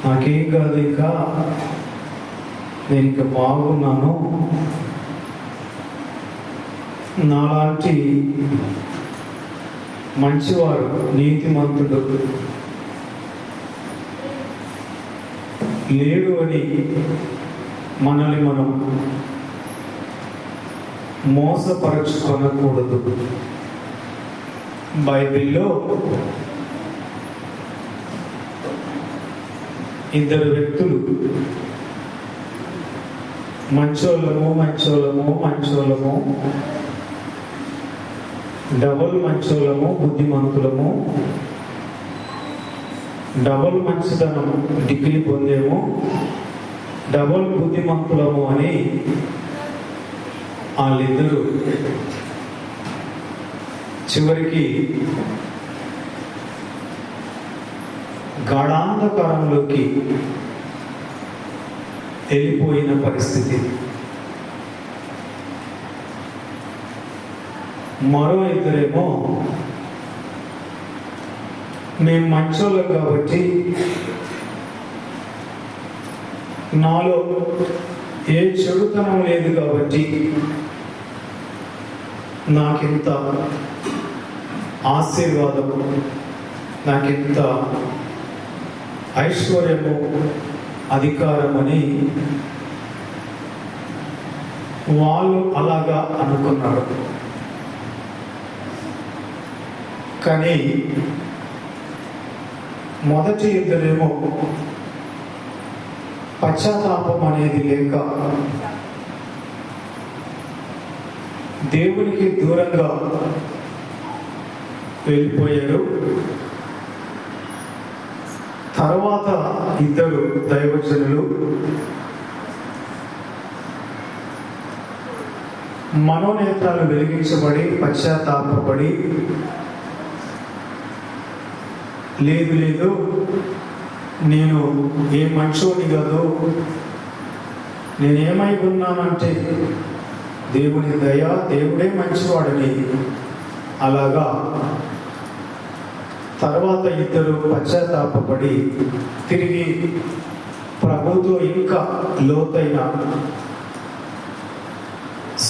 నాకేం కాదు, ఇంకా నేను ఇంకా బాగున్నాను, నాలాంటి మంచివాడు, నీతిమంతుడు లేడు అని మనల్ని మనం మోసపరచుకొనకూడదు. బైబిల్లో ఇద్దరు వ్యక్తులు మంచోళ్ళము, డబుల్ మంచోళ్ళము, బుద్ధిమంతులము, డబుల్ మంచితనము డిగ్రీ పొందేమో, డబుల్ బుద్ధిమంతులము అని వాళ్ళిద్దరూ చివరికి గాఢాంధకారంలోకి వెళ్ళిపోయిన పరిస్థితి. మరో ఇద్దరేమో మేము మంచోళ్ళం కాబట్టి, నాలో ఏ చెడుతనం లేదు కాబట్టి నాకెంత ఆశీర్వాదము, నాకెంత ఐశ్వర్యము, అధికారమని వాళ్ళు అలాగా అనుకున్నారు. కానీ మొదటి ఇద్దరేమో పశ్చాత్తాపం అనేది లేక దేవునికి దూరంగా వెళ్ళిపోయారు. తర్వాత ఇద్దరు దైవజనులు మనోనేత్రాలు వెలిగించబడి పశ్చాత్తాపడి, లేదు నేను ఏ మంచోని కాదు, నేనేమై ఉన్నానంటే దేవుని దయ, దేవుడే మంచివాడని అలాగా తర్వాత ఇద్దరు పశ్చాత్తాపడి తిరిగి ప్రభుతో ఇంకా లోతైన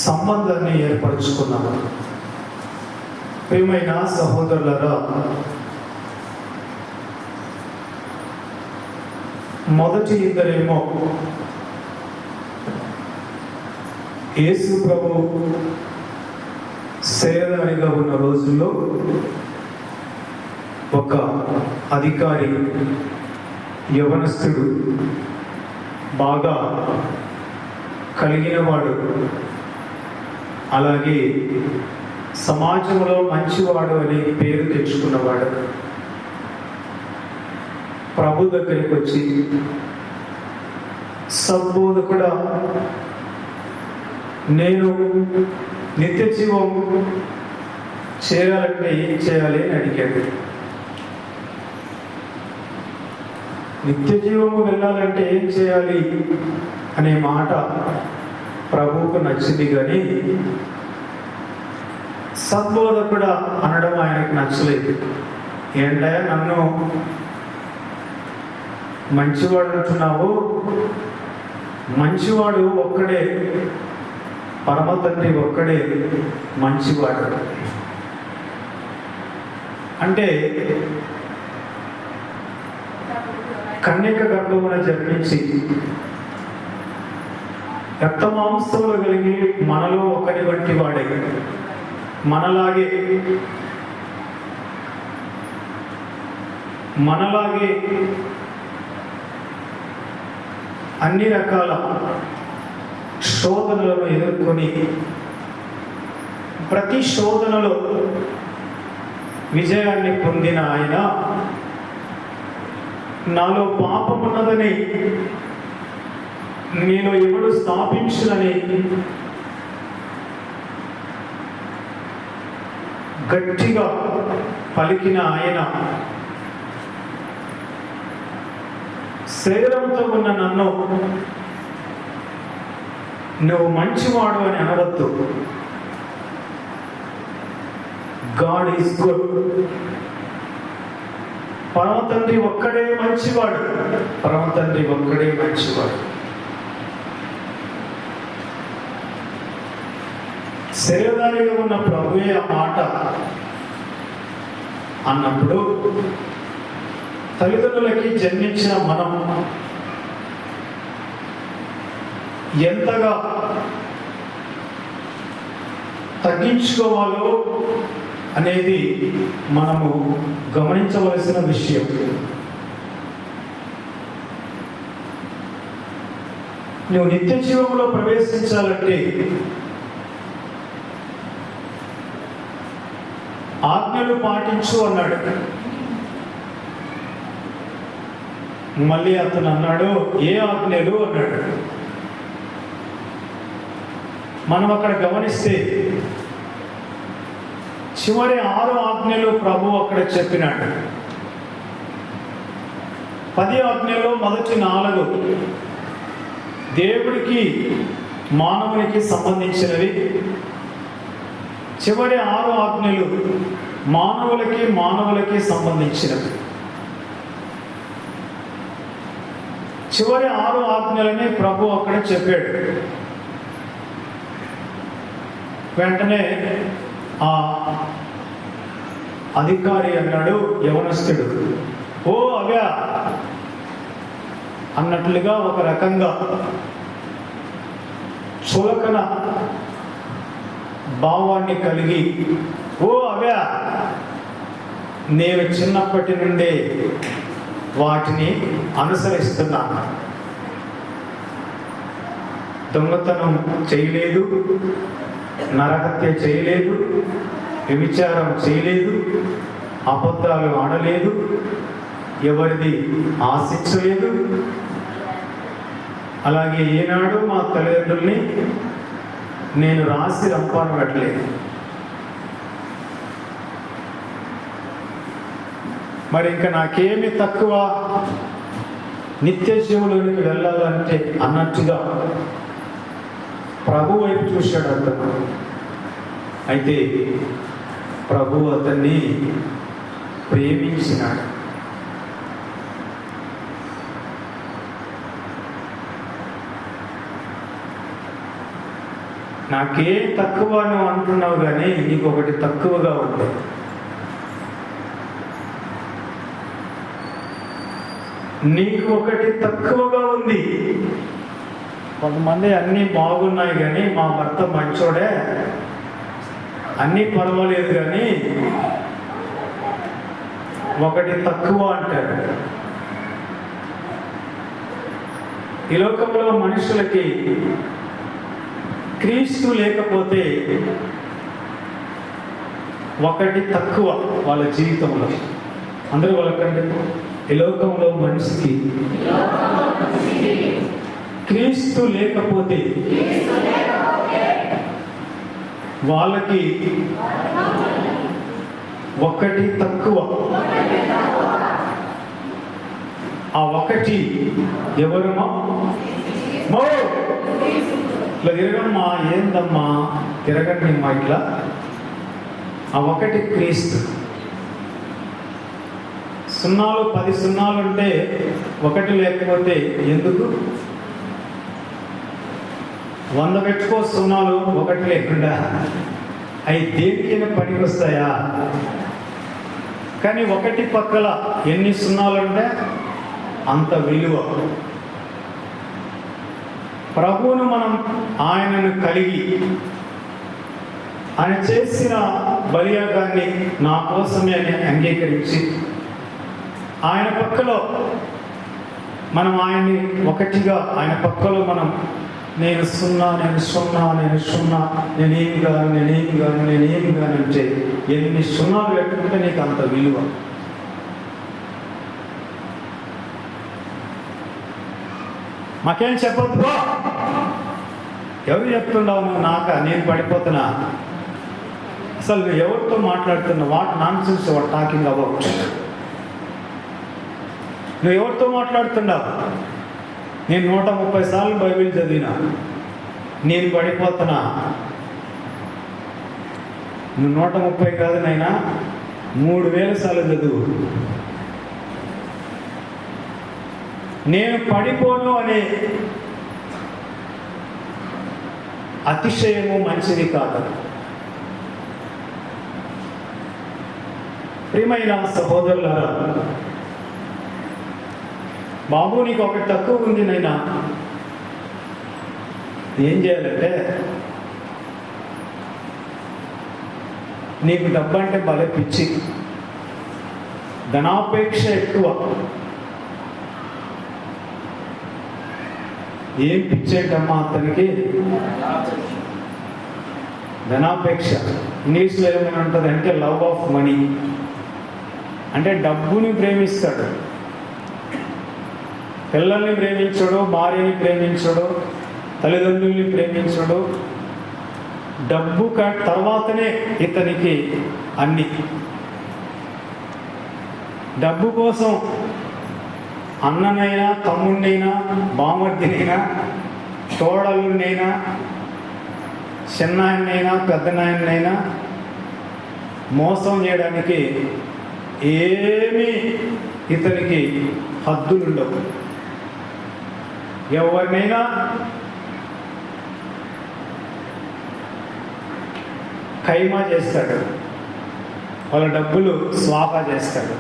సంబంధాన్ని ఏర్పరచుకున్నారు. ప్రియమైన సహోదరులారా, మొదటి ఇద్దరేమో యేసు ప్రభు సేవదారిగా ఉన్న రోజుల్లో ఒక అధికారి, యవనస్తుడు, బాగా కలిగినవాడు, అలాగే సమాజంలో మంచివాడు అని పేరు తెచ్చుకున్నవాడు, ప్రభు దగ్గరికి వచ్చి, సద్బోధకుడా, నేను నిత్య జీవం చేయాలంటే ఏం చేయాలి అని అడిగాడు. నిత్య జీవము వెళ్ళాలంటే ఏం చేయాలి అనే మాట ప్రభువుకు నచ్చింది, కానీ సద్బోధకుడా అనడం ఆయనకు నచ్చలేదు. ఏంటయ్యా నన్ను మంచివాడు అంటున్నావు? మంచివాడు ఒక్కడే, పరమ తండ్రి ఒక్కడే మంచివాడు. అంటే కన్యక గర్భమున జన్మించి రక్తమాంసములు కలిగి మనలో ఒకరి వంటి వాడే, మనలాగే అన్ని రకాల శోధనలను ఎదుర్కొని ప్రతి శోధనలో విజయాన్ని పొందిన ఆయన, నాలో పాపమున్నదని నేను ఎవడు స్థాపించునని గట్టిగా పలికిన ఆయన, శరీరంతో ఉన్న నన్ను నువ్వు మంచివాడు అని అనవద్దు. God is good. పరమ తండ్రి ఒక్కడే మంచివాడు. పరమ తండ్రి ఒక్కడే మంచివాడు. శరీరధారిగా ఉన్న ప్రభువే ఆ మాట అన్నప్పుడు తల్లిదండ్రులకి జన్మించిన మనం ఎంతగా తగ్గించుకోవాలో అనేది మనము గమనించవలసిన విషయం. నువ్వు నిత్య జీవంలో ప్రవేశించాలంటే ఆజ్ఞలు పాటించు అన్నాడు. మళ్ళీ అతను అన్నాడు, ఏ ఆజ్ఞలు అన్నాడు. మనం అక్కడ గమనిస్తే చివరి 6 ఆజ్ఞలు ప్రభు అక్కడ చెప్పినాడు. 10 ఆజ్ఞల్లో మొదటి 4 దేవుడికి మానవునికి సంబంధించినవి. చివరి 6 ఆజ్ఞలు మానవులకి సంబంధించినవి. చివరి 6 ఆజ్ఞలని ప్రభు అక్కడ చెప్పాడు. వెంటనే ఆ అధికారి అన్నాడు, యవనస్తుడు, ఓ అవా అన్నట్లుగా ఒక రకంగా చులకన భావాన్ని కలిగి, ఓ అవా నేను చిన్నప్పటి నుండే వాటిని అనుసరిస్తున్నాను. దొంగతనం చేయలేదు, నరహత్య చేయలేదు, వ్యభిచారం చేయలేదు, అబద్ధాలు ఆడలేదు, ఎవరిది ఆశించలేదు, అలాగే ఏనాడు మా తల్లిదండ్రుల్ని నేను రాసి రంపాను పెట్టలేదు. మరి ఇంకా నాకేమి తక్కువ, నిత్య జీవులోనికి వెళ్ళాలంటే అన్నట్టుగా ప్రభు వైపు చూశాడు అతను. అయితే ప్రభు అతన్ని ప్రేమించినాడు. నాకే తక్కువ నువ్వు అంటున్నావు, కానీ నీకు ఒకటి తక్కువగా ఉంది. నీకు ఒకటి తక్కువగా ఉంది. కొంతమంది అన్నీ బాగున్నాయి కానీ మా భర్త మంచోడే, అన్నీ పర్వాలేదు, కానీ ఒకటి తక్కువ అంటారు. ఈ లోకంలో మనుషులకి క్రీస్తు లేకపోతే ఒకటి తక్కువ వాళ్ళ జీవితంలో. అందరూ వాళ్ళకంటే ఈ లోకంలో మనిషికి క్రీస్తు లేకపోతే వాళ్ళకి ఒకటి తక్కువ. ఆ ఒకటి ఎవరమ్మా? ఇట్లా తిరగమ్మా, ఏందమ్మా తిరగండి మా ఇట్లా. ఆ ఒకటి క్రీస్తు. 10 సున్నాలు ఉంటే ఒకటి లేకపోతే ఎందుకు? 100 పెట్టుకో సున్నాలు, ఒకటి లేకుండా అవి దేనికైనా పనికి వస్తాయా? కానీ ఒకటి పక్కల ఎన్ని సున్నాలు ఉంటే అంత విలువ. ప్రభువును మనం ఆయనను కలిగి ఆయన చేసిన బలియాగాన్ని నా కోసమే అని అంగీకరించి ఆయన పక్కలో మనం ఆయన్ని ఒకటిగా ఆయన పక్కలో మనం నేను సున్నా, నేను సున్నా, నేను సున్నా, నేనేమి కాను అంటే ఎన్ని సున్నాలు పెట్టుకుంటే నీకు అంత విలువ. మాకేం చెప్పొద్దు, ఎవరు చెప్తున్నావు నువ్వు? నేను పడిపోతున్నా. అసలు నువ్వు ఎవరితో మాట్లాడుతున్నావు? What non sense your talking about? నువ్వు ఎవరితో మాట్లాడుతున్నావు? నేను 130 సార్లు బైబిల్ చదివినా, నేను పడిపోతున్నా. నువ్వు 130 కాదు నైనా 3000 సార్లు చదువు, నేను పడిపోను అనే అతిశయము మంచిది కాదు. ప్రియమైన సహోదరులారా, బాబు నీకు ఒకటి తక్కువ ఉంది నైనా, ఏం చేయాలంటే నీకు డబ్బు అంటే భలే పిచ్చి, ధనాపేక్ష ఎక్కువ. ఏం పిచ్చేటమ్మా అతనికి? ధనాపేక్ష. ఇంగ్లీష్లో ఏమైనా ఉంటుంది అంటే లవ్ ఆఫ్ మనీ, అంటే డబ్బుని ప్రేమిస్తాడు. పిల్లల్ని ప్రేమించడు, భార్యని ప్రేమించడు, తల్లిదండ్రుల్ని ప్రేమించడు. డబ్బు తర్వాతనే ఇతనికి అన్ని. డబ్బు కోసం అన్ననైనా, తమ్ముడినైనా, బామర్దినైనా, తోడలునైనా, చిన్నాయనైనా, పెద్దనాయనైనా మోసం చేయడానికి ఏమీ ఇతనికి హద్దులుండవు. ఎవరినైనా ఖైమా చేస్తాడు, వాళ్ళ డబ్బులు స్వాహా చేస్తాడు.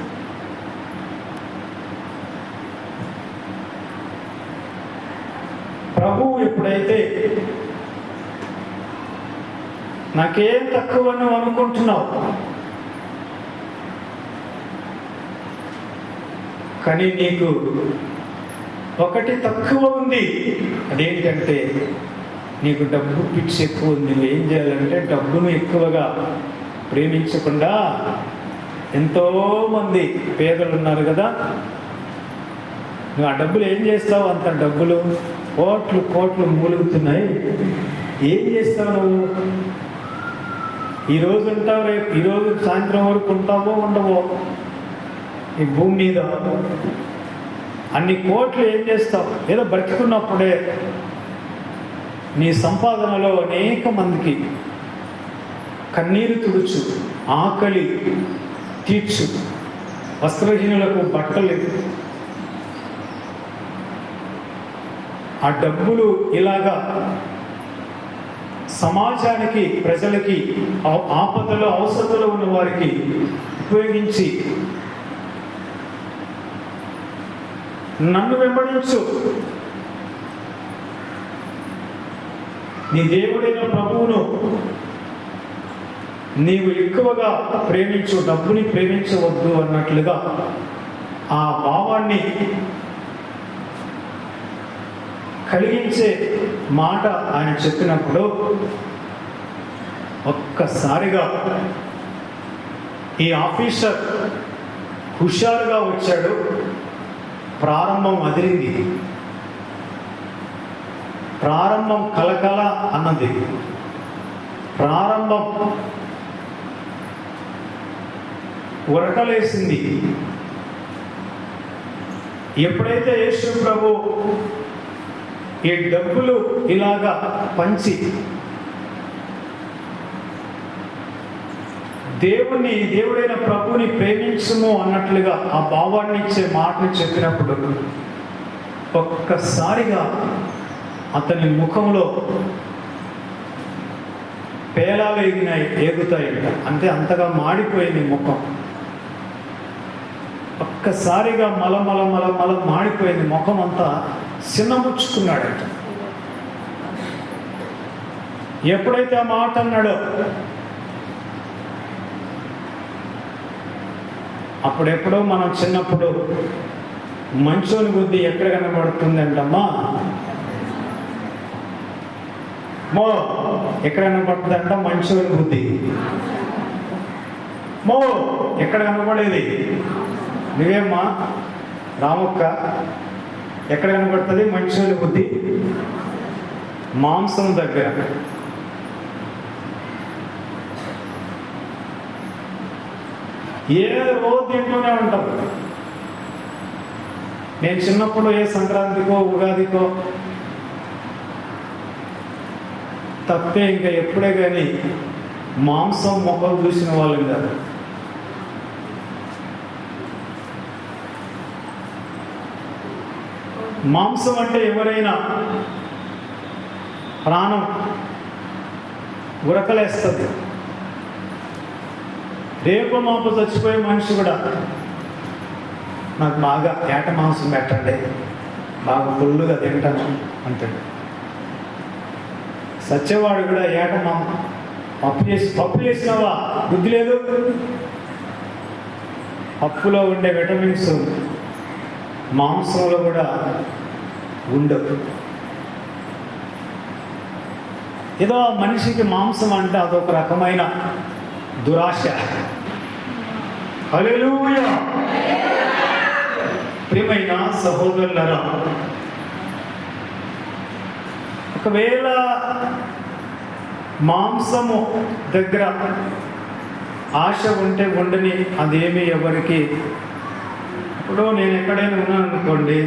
ప్రభువు ఎప్పుడైతే నాకేం తక్కువ నువ్వు అనుకుంటున్నావు, కానీ నీకు ఒకటి తక్కువ ఉంది, అదేంటంటే నీకు డబ్బు పిచ్చి ఎక్కువ ఉంది. నువ్వు ఏం చేయాలంటే డబ్బును ఎక్కువగా ప్రేమించకుండా, ఎంతోమంది పేదలు ఉన్నారు కదా, నువ్వు ఆ డబ్బులు ఏం చేస్తావు? అంత డబ్బులు కోట్లు కోట్లు మూలుగుతున్నాయి, ఏం చేస్తావు నువ్వు? ఈరోజు ఉంటావు, రేపు ఈరోజు సాయంత్రం వరకు ఉంటావో ఉండవో ఈ భూమి మీద. అన్ని కోట్లు ఏం చేస్తావు? ఏదో బ్రతికున్నప్పుడే నీ సంపాదనలో అనేక మందికి కన్నీరు తుడుచు, ఆకలి తీర్చు, వస్త్రహీనులకు బట్టలు. ఆ డబ్బులు ఇలాగా సమాజానికి, ప్రజలకి, ఆపదలో అవసరతలో ఉన్న వారికి ఉపయోగించి నన్ను వెంబడించు, నీ దేవుడైన ప్రభువును నీవు ఎక్కువగా ప్రేమించు, డబ్బుని ప్రేమించవద్దు అన్నట్లుగా ఆ భావాన్ని కలిగించే మాట ఆయన చెప్పినప్పుడు ఒక్కసారిగా ఈ ఆఫీసర్ హుషారుగా వచ్చాడు. ప్రారంభం అదిరింది, ప్రారంభం కలకల అన్నది, ప్రారంభం ఉరకలేసింది. ఎప్పుడైతే యేసు ప్రభు ఈ డబ్బులు ఇలాగా పంచి దేవుడైన ప్రభుని ప్రేమించుము అన్నట్లుగా ఆ భావాన్ని ఇచ్చే మాటలు చెప్పినప్పుడు ఒక్కసారిగా అతని ముఖంలో పేలాలు ఎగుతాయంట. అంటే అంతగా మాడిపోయింది ముఖం. ఒక్కసారిగా మలమల మలమల మాడిపోయింది ముఖం, అంతా చిన్నముచ్చుకున్నాడట. ఎప్పుడైతే ఆ మాట అన్నాడో అప్పుడెప్పుడో మనం చిన్నప్పుడు మంచోని బుద్ధి ఎక్కడ కనబడుతుంది అంటమ్మా, మో ఎక్కడ కనబడుతుందంట మంచోని బుద్ధి. మో ఎక్కడ కనబడేది? నువ్వేమ్మా రామక్క, ఎక్కడ కనబడుతుంది మంచోని బుద్ధి? మాంసం దగ్గర. ఏదో రోజు తింటూనే ఉంటాం. నేను చిన్నప్పుడు ఏ సంక్రాంతికో ఉగాదికో తప్పే ఇంకా ఎప్పుడే కానీ మాంసం మొక్కలు చూసిన వాళ్ళం కాదు. మాంసం అంటే ఎవరైనా ప్రాణం ఉరకలేస్తుంది. రేపు మాపు చచ్చిపోయే మనిషి కూడా నాకు బాగా ఏట మాంసం పెట్టండి, బాగా ఫుల్లుగా తింటాను అంటాడు. సచ్చేవాడు కూడా ఏట పప్పు చేసినావా, బుద్ధి లేదు. పప్పులో ఉండే విటమిన్స్ మాంసంలో కూడా ఉండవు. ఏదో మనిషికి మాంసం అంటే అదొక రకమైన దురాశ. హల్లెలూయా. ప్రియమైన సహోదరులారా, ఒకవేళ మాంసము దగ్గర ఆశ ఉంటే ఉండని, అదేమి ఎవరికి. ఇప్పుడు నేను ఎక్కడైనా ఉన్నాను అనుకోండి,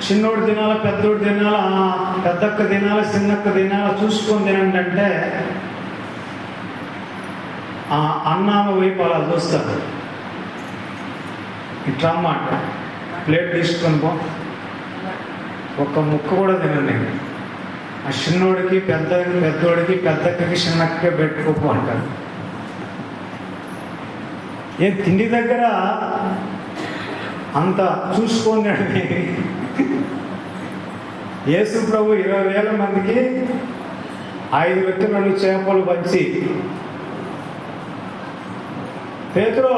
చిన్నోడు తినాల, పెద్దోడు తినాల, పెద్దక్క తినాల, చిన్నక్క తినాల, చూసుకొని తినండి అంటే అన్నామ వైపు అలా చూస్తాను. ఇట్లా అన్నమాట, ప్లేట్ తీసుకొని పో, ఒక్క ముక్క కూడా తినండి. ఆ చిన్నోడికి పెద్దోడికి, పెద్దక్కకి చిన్నక్కకి పెట్టుకోపో అంటారు. ఏ తిండి దగ్గర అంత చూసుకోండి. యేసు ప్రభు 20,000 మందికి 5 రొట్టెలు చేపలు పంచి, పేతురు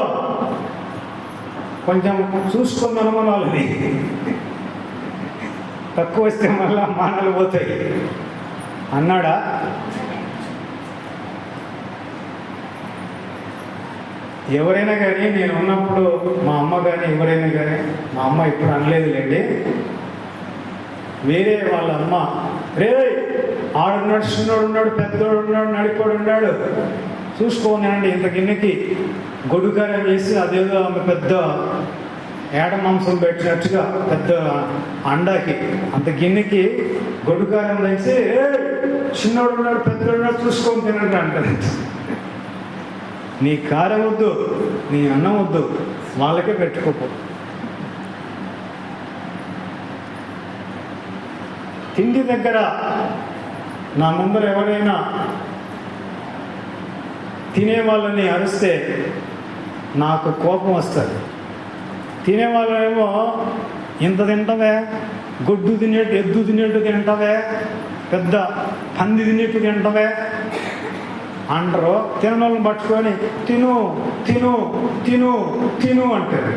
కొంచెం చూసుకుందాము వాళ్ళని, తక్కువ వస్తే మళ్ళా మానలు పోతాయి అన్నాడా? ఎవరైనా కానీ, నేను ఉన్నప్పుడు మా అమ్మ కానీ ఎవరైనా కానీ, మా అమ్మ ఇప్పుడు అనలేదులేండి, వేరే వాళ్ళ అమ్మ, రే ఆడున్నాడు, చిన్నోడు ఉన్నాడు, పెద్దోడు ఉన్నాడు, నడిపోడు ఉన్నాడు, చూసుకోనండి, ఇంత గిన్నెకి గొడుగారం చేసి అదేదో ఆమె పెద్ద ఏట మాంసం పెట్టినట్టుగా పెద్ద అండాకి అంత గిన్నెకి గొడుగారం వేసి, చిన్నోడు ఉన్నాడు, పెద్దోడు ఉన్నాడు, చూసుకొని తినండి అంటారు. నీ కారం వద్దు, నీ అన్నం వద్దు, వాళ్ళకే పెట్టుకోపో. తిండి దగ్గర నా ముందర ఎవరైనా తినే వాళ్ళని అరిస్తే నాకు కోపం వస్తుంది. తినేవాళ్ళేమో ఇంత తింటావే, గొడ్డు తినేట్టు, ఎద్దు తినేట్టు తింటావే, పెద్ద పంది తినేట్టు తింటావే అంటారు. తినవాళ్ళని పట్టుకొని తిను తిను తిను తిను అంటారు.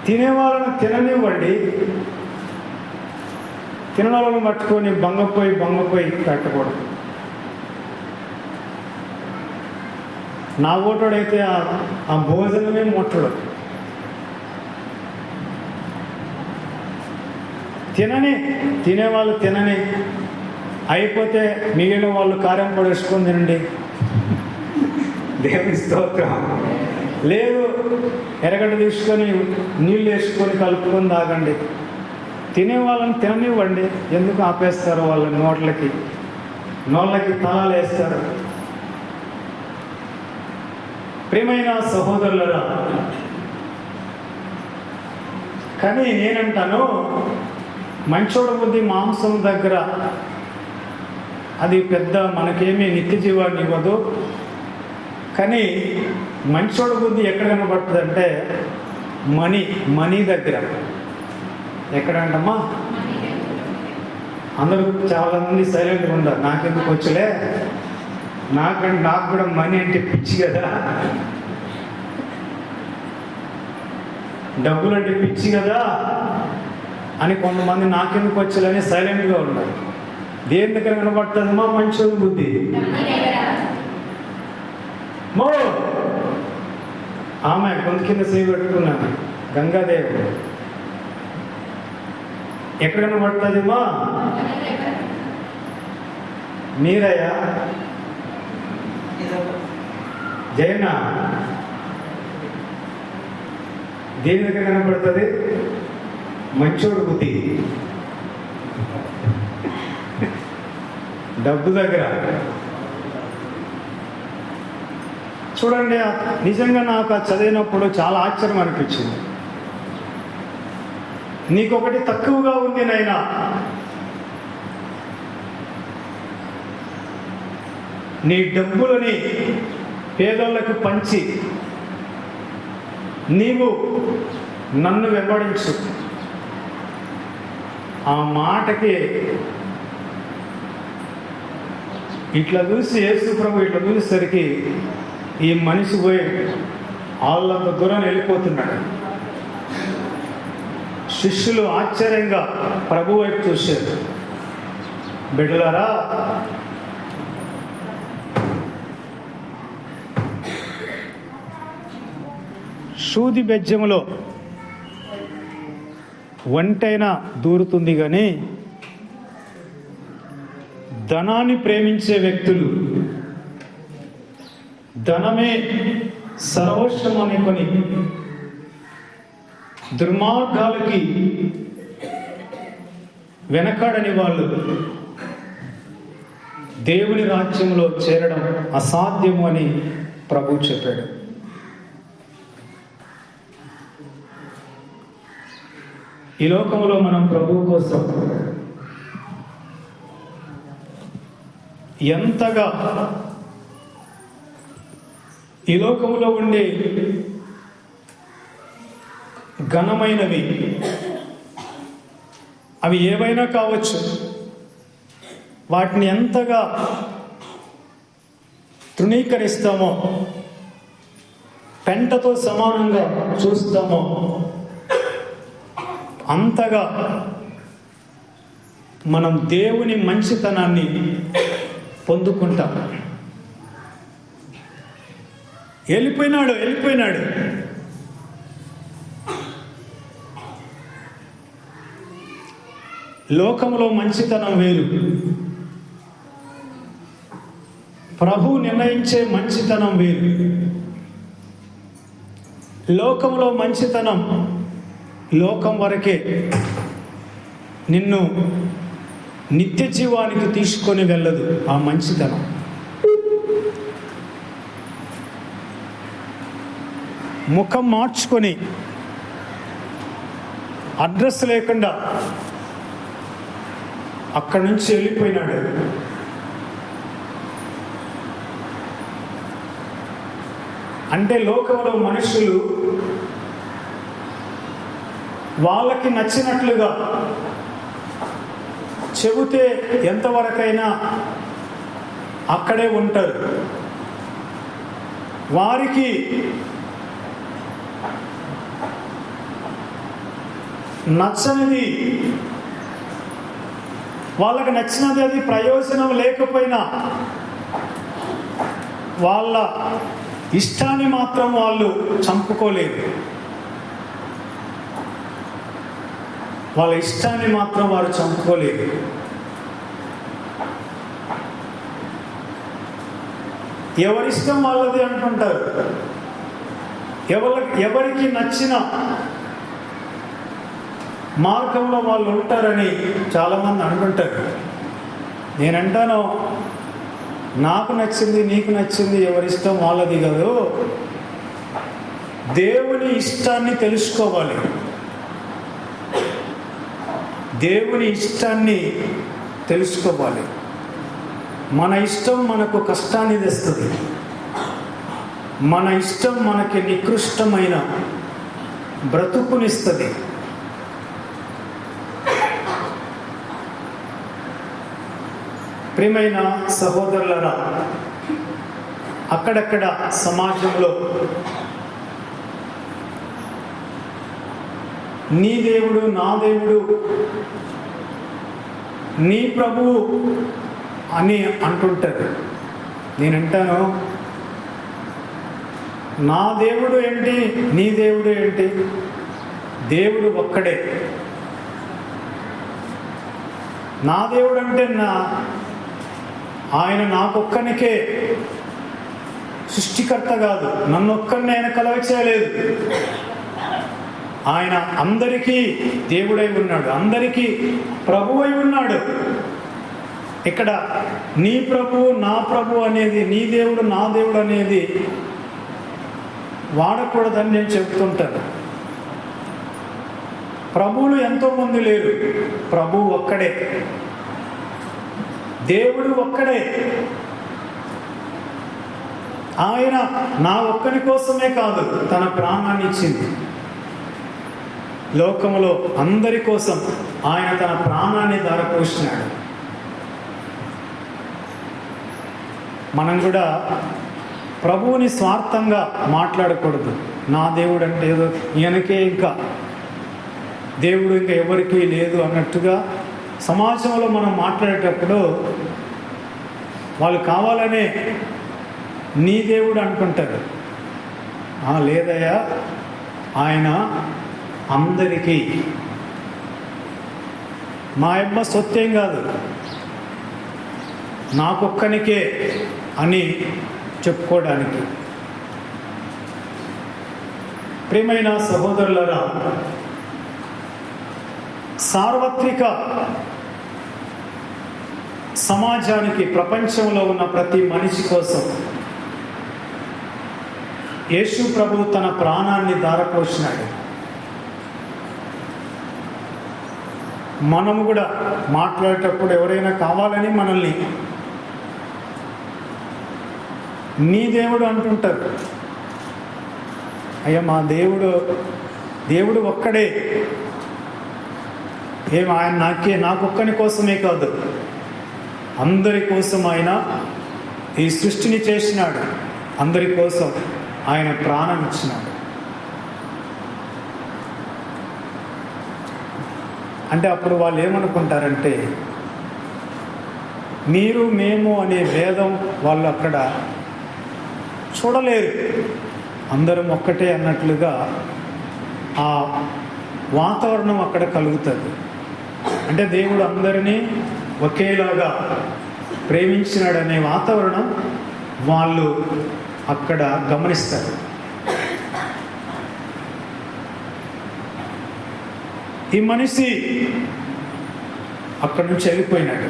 తినేవాళ్ళని తిననివ్వండి, తినవాళ్ళని పట్టుకొని బంగపోయి పెట్టకూడదు. నా ఓటోడైతే ఆ భోజనమే ముట్టడు. తినేవాళ్ళు తినని, అయిపోతే మిగిలిన వాళ్ళు కారం పడేసుకొని తినండి, దేవుని స్తోత్రం. లేదు, ఎరగడ్డ తీసుకొని నీళ్ళు వేసుకొని కలుపుకొని తాగండి. తినే వాళ్ళని తిననివ్వండి. ఎందుకు ఆపేస్తారు? వాళ్ళ నోళ్ళకి తలాలు వేస్తారు. ప్రియమైన సహోదరులరా, కానీ నేనంటాను, మంచోడ బుద్ధి మాంసం దగ్గర అది పెద్ద మనకేమీ నిత్య జీవాన్ని ఇవ్వదు. కానీ మంచోడ బుద్ధి ఎక్కడ కనబడుతుందంటే మనీ దగ్గర. ఎక్కడంటమ్మా? అందరూ చాలామంది సైలెంట్గా ఉంటారు. నాకెందుకు వచ్చలే, నాకు కూడా మనీ అంటే పిచ్చి కదా, డబ్బులు అంటే పిచ్చి కదా అని కొంతమంది నాకెందుకు వచ్చలని సైలెంట్గా ఉన్నారు. దేని దగ్గర కనబడుతుందమ్మా? మంచోడి బుద్ధి. ఆమె కొంత కింద సేవ పెట్టుకున్నాను, గంగాదేవి. ఎక్కడ కనబడుతుందమ్మా? మీరయ్యా, జైన దేని దగ్గర కనబడుతుంది? మంచోడు బుద్ధి. డబ్బు దగ్గర. చూడండి, నిజంగా నాకు చదివినప్పుడు చాలా ఆశ్చర్యం అనిపించింది. నీకొకటి తక్కువగా ఉంది నాయనా, నీ డబ్బులని పేదోళ్లకు పంచి నీవు నన్ను వెంబడించు. ఆ మాటకి ఇట్లా చూసి యేసు ప్రభు ఇట్లా చూసేసరికి ఈ మనిషి పోయి వాళ్ళంత దూరం వెళ్ళిపోతున్నాడు. శిష్యులు ఆశ్చర్యంగా ప్రభు వైపు చూశారు. బిడ్డలారా, సూది బెజ్జములో ఒంటైనా దూరుతుంది కానీ ధనాన్ని ప్రేమించే వ్యక్తులు ధనమే సర్వస్వం అనుకొని దుర్మార్గాలకి వెనకాడని వాళ్ళు దేవుని రాజ్యంలో చేరడం అసాధ్యము అని ప్రభు చెప్పాడు. ఈ లోకంలో మనం ప్రభువు కోసం ఎంతగా ఈ లోకంలో ఉండే ఘనమైనవి అవి ఏవైనా కావచ్చు, వాటిని ఎంతగా తృణీకరిస్తామో, పెంటతో సమానంగా చూస్తామో అంతగా మనం దేవుని మంచితనాన్ని పొందుకుంటాం. వెళ్ళిపోయినాడు. లోకంలో మంచితనం వేరు, ప్రభు నిర్ణయించే మంచితనం వేరు. లోకంలో మంచితనం లోకం వరకే నిన్ను నిత్య జీవానికి తీసుకొని వెళ్ళదు. ఆ మంచితనం ముఖం మార్చుకొని అడ్రస్ లేకుండా అక్కడి నుంచి వెళ్ళిపోయినాడు. అంటే లోకంలో మనుషులు వాళ్ళకి నచ్చినట్లుగా చెబితే ఎంతవరకైనా అక్కడే ఉంటారు. వారికి నచ్చనిది, వాళ్ళకి నచ్చినది అది ప్రయోజనం లేకపోయినా వాళ్ళ ఇష్టాన్ని మాత్రం వాళ్ళు చంపుకోలేరు. వాళ్ళ ఇష్టాన్ని మాత్రం వారు చంపుకోలేరు. ఎవరిష్టం వాళ్ళది అనుకుంటారు. ఎవరికి నచ్చిన మార్గంలో వాళ్ళు ఉంటారని చాలామంది అనుకుంటారు. నేనంటాను, నాకు నచ్చింది నీకు నచ్చింది ఎవరిష్టం వాళ్ళది కాదు. దేవుని ఇష్టాన్ని తెలుసుకోవాలి. దేవుని ఇష్టాన్ని తెలుసుకోవాలి. మన ఇష్టం మనకు కష్టాన్ని తెస్తుంది. మన ఇష్టం మనకి నికృష్టమైన బ్రతుకునిస్తుంది. ప్రియమైన సహోదరులారా, అక్కడక్కడ సమాజంలో నీ దేవుడు, నా దేవుడు, నీ ప్రభువు అని అంటుంటారు. నేనంటాను, నా దేవుడు ఏంటి, నీ దేవుడు ఏంటి? దేవుడు ఒక్కడే. నా దేవుడు అంటే ఆయన నాకొక్కనికే సృష్టికర్త కాదు, నన్నొక్కడిని ఆయన కలగ చేయలేదు. ఆయన అందరికీ దేవుడై ఉన్నాడు, అందరికీ ప్రభువై ఉన్నాడు. ఇక్కడ నీ ప్రభు నా ప్రభు అనేది, నీ దేవుడు నా దేవుడు అనేది వాడకూడదని నేను చెప్తుంటాను. ప్రభువులు ఎంతోమంది లేరు, ప్రభువు ఒక్కడే, దేవుడు ఒక్కడే. ఆయన నా ఒక్కని కోసమే కాదు తన ప్రాణాన్ని ఇచ్చింది, లోకములో అందరి కోసం ఆయన తన ప్రాణాన్ని ధారపోసినాడు. మనం కూడా ప్రభువుని స్వార్థంగా మాట్లాడకూడదు. నా దేవుడు అంటే ఏదో ఈయనకే, ఇంకా దేవుడు ఇంకా ఎవరికీ లేదు అన్నట్టుగా సమాజంలో మనం మాట్లాడేటప్పుడు వాళ్ళు కావాలనే నీ దేవుడు అనుకుంటారు. లేదయ్యా, ఆయన అందరికీ, మా అమ్మ సొత్తేం కాదు, నాకొక్కనికే అని చెప్పుకోవడానికి. ప్రియమైన సహోదరులారా, సార్వత్రిక సమాజానికి, ప్రపంచంలో ఉన్న ప్రతి మనిషి కోసం యేసు ప్రభువు తన ప్రాణాన్ని ధారపోసినాడు. మనము కూడా మాట్లాడేటప్పుడు ఎవరైనా కావాలని మనల్ని నీ దేవుడు అంటుంటారు. అయ్యా, మా దేవుడు ఒక్కడే. ఆయన నాకొక్కని కోసమే కాదు, అందరి కోసం ఆయన ఈ సృష్టిని చేసినాడు, అందరి కోసం ఆయన ప్రాణం ఇచ్చినాడు. అంటే అప్పుడు వాళ్ళు ఏమనుకుంటారంటే, మీరు మేము అనే భేదం వాళ్ళు అక్కడ చూడలేరు, అందరం ఒక్కటే అన్నట్లుగా ఆ వాతావరణం అక్కడ కలుగుతుంది. అంటే దేవుడు అందరినీ ఒకేలాగా ప్రేమించినాడనే వాతావరణం వాళ్ళు అక్కడ గమనిస్తారు. ఈ మనిషి అక్కడి నుంచి వెళ్ళిపోయినాడు,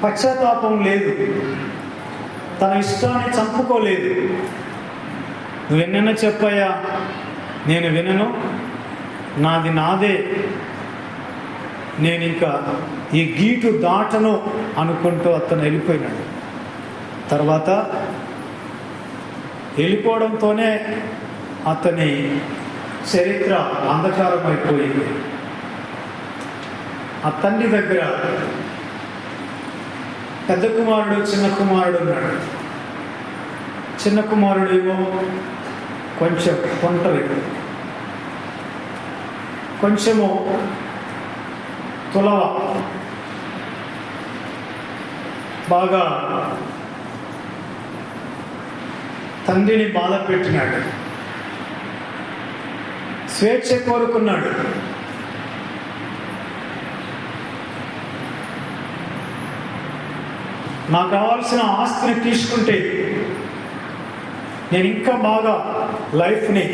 పశ్చాత్తాపం లేదు, తన ఇష్టాన్ని చంపుకోలేదు. నువ్వెన్నైనా చెప్పాయా, నేను వినను, నాది నాదే, నేను ఇంకా ఈ గీటు దాటను అనుకుంటూ అతను వెళ్ళిపోయినాడు. తర్వాత వెళ్ళిపోవడంతోనే అతని చరిత్ర అంధకారం అయిపోయింది. ఆ తండ్రి దగ్గర పెద్ద కుమారుడు, చిన్న కుమారుడు ఉన్నాడు. చిన్న కుమారుడు ఏమో కొంచెం కొంటరి, కొంచెము తులవ, బాగా తండ్రిని బాధ పెట్టినాడు, స్వేచ్ఛ కోరుకున్నాడు. నాకు కావాల్సిన ఆస్తిని తీసుకుంటే నేను ఇంకా బాగా లైఫ్ని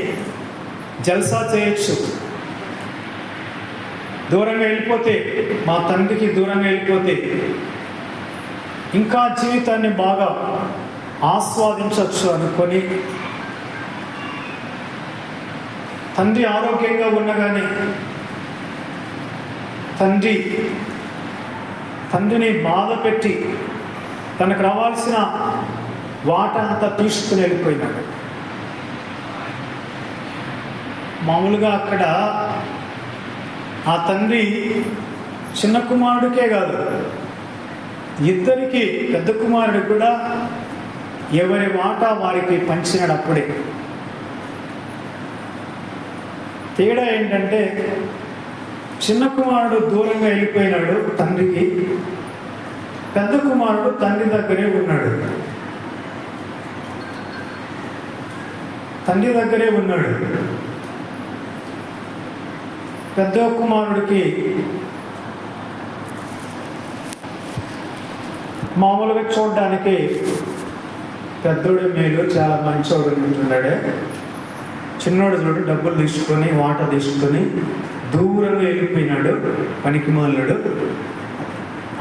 జల్సా చేయొచ్చు, దూరంగా వెళ్ళిపోతే, మా తండ్రికి దూరంగా వెళ్ళిపోతే ఇంకా జీవితాన్ని బాగా ఆస్వాదించవచ్చు అనుకొని, తండ్రి ఆరోగ్యంగా ఉండగానే తండ్రిని బాధ పెట్టి తనకు రావాల్సిన వాటా అంతా తీసుకుని వెళ్ళిపోయినాడు. మామూలుగా అక్కడ ఆ తండ్రి చిన్న కుమారుడికే కాదు, ఇద్దరికి, పెద్ద కుమారుడు కూడా ఎవరి వాటా వారికి పంచినాడు. అప్పుడే తేడా ఏంటంటే, చిన్న కుమారుడు దూరంగా వెళ్ళిపోయినాడు తండ్రికి, పెద్ద కుమారుడు తండ్రి దగ్గరే ఉన్నాడు. పెద్ద కుమారుడికి మామూలుగా చూడడానికి పెద్దోడు మేలు, చాలా మంచోడు ఉంటున్నాడే. చిన్నోడు చూడు డబ్బులు తీసుకొని, వాటా తీసుకొని దూరంగా వెళ్ళిపోయినాడు. పనికిమాలుడు,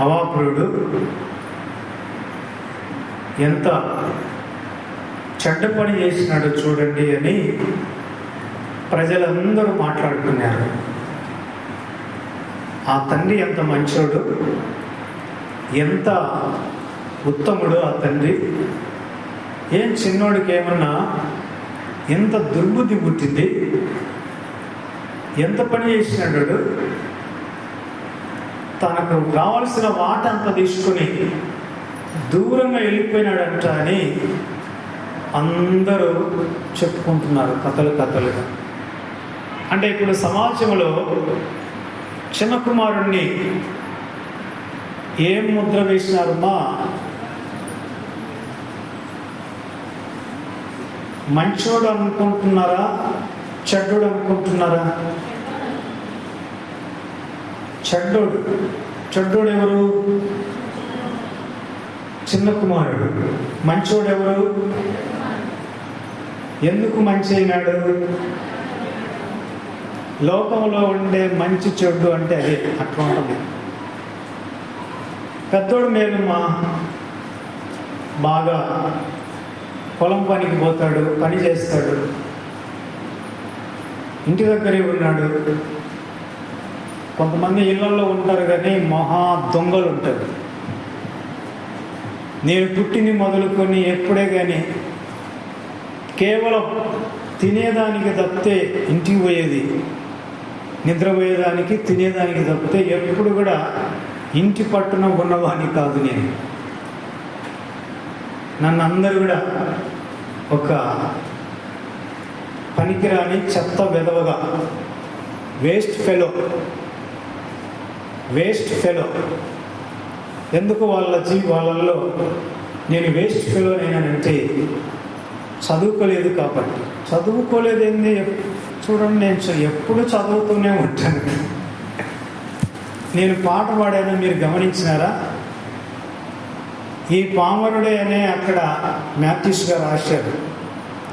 అవాపురుడు, ఎంత చెడ్డ పని చేసినాడు చూడండి అని ప్రజలందరూ మాట్లాడుకున్నారు, ఆ తండ్రి ఎంత మంచోడు, ఎంత ఉత్తముడు ఆ తండ్రి. ఏం చిన్నోడికి ఏమన్నా ఎంత దుర్బుద్ధి పుట్టింది, ఎంత పని చేసినాడు, తనకు కావలసిన వాట అంతా తీసుకుని దూరంగా వెళ్ళిపోయినాడంట అని అందరూ చెప్పుకుంటున్నారు కథలుగా. అంటే ఇప్పుడు సమాజంలో చిన్న కుమారుణ్ణి ఏం ముద్ర వేసినారమ్మా? మంచోడు అనుకుంటున్నారా, చెడ్డోడు అనుకుంటున్నారా? చెడ్డోడు ఎవరు? చిన్న కుమారుడు. మంచోడు ఎవరు? ఎందుకు మంచి అయినాడు? లోకంలో ఉండే మంచి చెడ్డు అంటే అదే, అట్లా ఉంటుంది. పెద్దోడు మేలుమా, బాగా పొలం పనికి పోతాడు, పని చేస్తాడు, ఇంటి దగ్గరే ఉన్నాడు. కొంతమంది ఇళ్లలో ఉంటారు కానీ మహా దొంగలు ఉంటారు. నేను పుట్టింది మొదలుకొని ఎప్పుడే కానీ కేవలం తినేదానికి తప్పితే ఇంటికి పోయేది, నిద్రపోయేదానికి తినేదానికి తప్పితే ఎప్పుడు కూడా ఇంటి పట్టున ఉన్నవాడిని కాదు నేను. నన్ను అందరూ కూడా ఒక పనికిరాని చెత్త వెధవగా, వేస్ట్ ఫెలో. ఎందుకు వాళ్ళల్లో నేను వేస్ట్ ఫెలో నేనంటే చదువుకోలేదు కాబట్టి. చదువుకోలేదేంది? చూడండి, నేను ఎప్పుడు చదువుతూనే ఉంటాను. నేను పాట పాడాను, మీరు గమనించినారా? ఈ పామరుడే అనే అక్కడ మ్యాథ్యూస్ గారు రాశారు,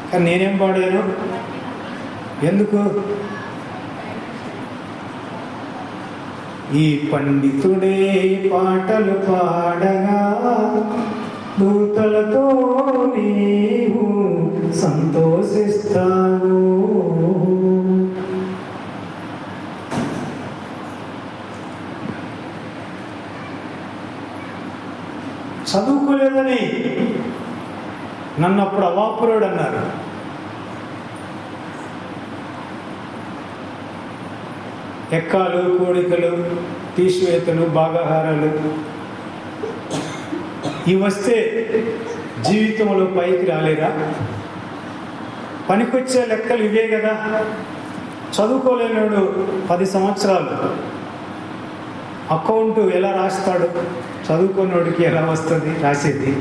కానీ నేనేం పాడాను? ఎందుకు? ఈ పండితుడే పాటలు పాడగా దూతలతో నీవు సంతోషిస్తావు. చదువుకోలేదని నన్ను అప్పుడు అవాపురుడు అన్నారు. ఎక్కాలు, కోడికలు, తీసివేతలు, భాగాహారాలు ఇవి వస్తే జీవితంలో పైకి రాలేదా? పనికొచ్చే లెక్కలు ఇవే కదా. చదువుకోలేనాడు 10 సంవత్సరాలు అకౌంట్ ఎలా రాస్తాడు? చదువుకున్నోడికి ఎలా వస్తుంది రాసేది?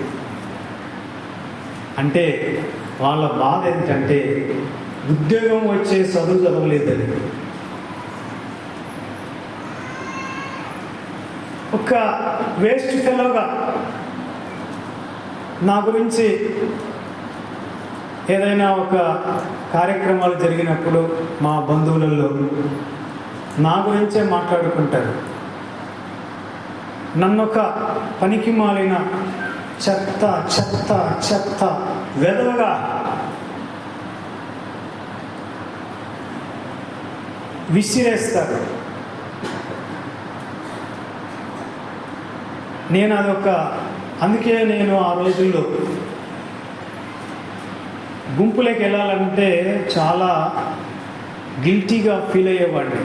అంటే వాళ్ళ బాధ ఏంటంటే ఉద్యోగం వచ్చే చదవలేదని. ఒక వేస్ట్ ఫెలోగా నా గురించి ఏదైనా ఒక కార్యక్రమాలు జరిగినప్పుడు మా బంధువులలో నా గురించే మాట్లాడుకుంటారు. నన్నొక పనికి మాలిన చెత్త చెత్త చెత్త వెధవగా విసిరేస్తారు. నేను అందుకే నేను ఆ రోజుల్లో గుంపులోకి వెళ్ళాలంటే చాలా గిల్టీగా ఫీల్ అయ్యేవాడిని.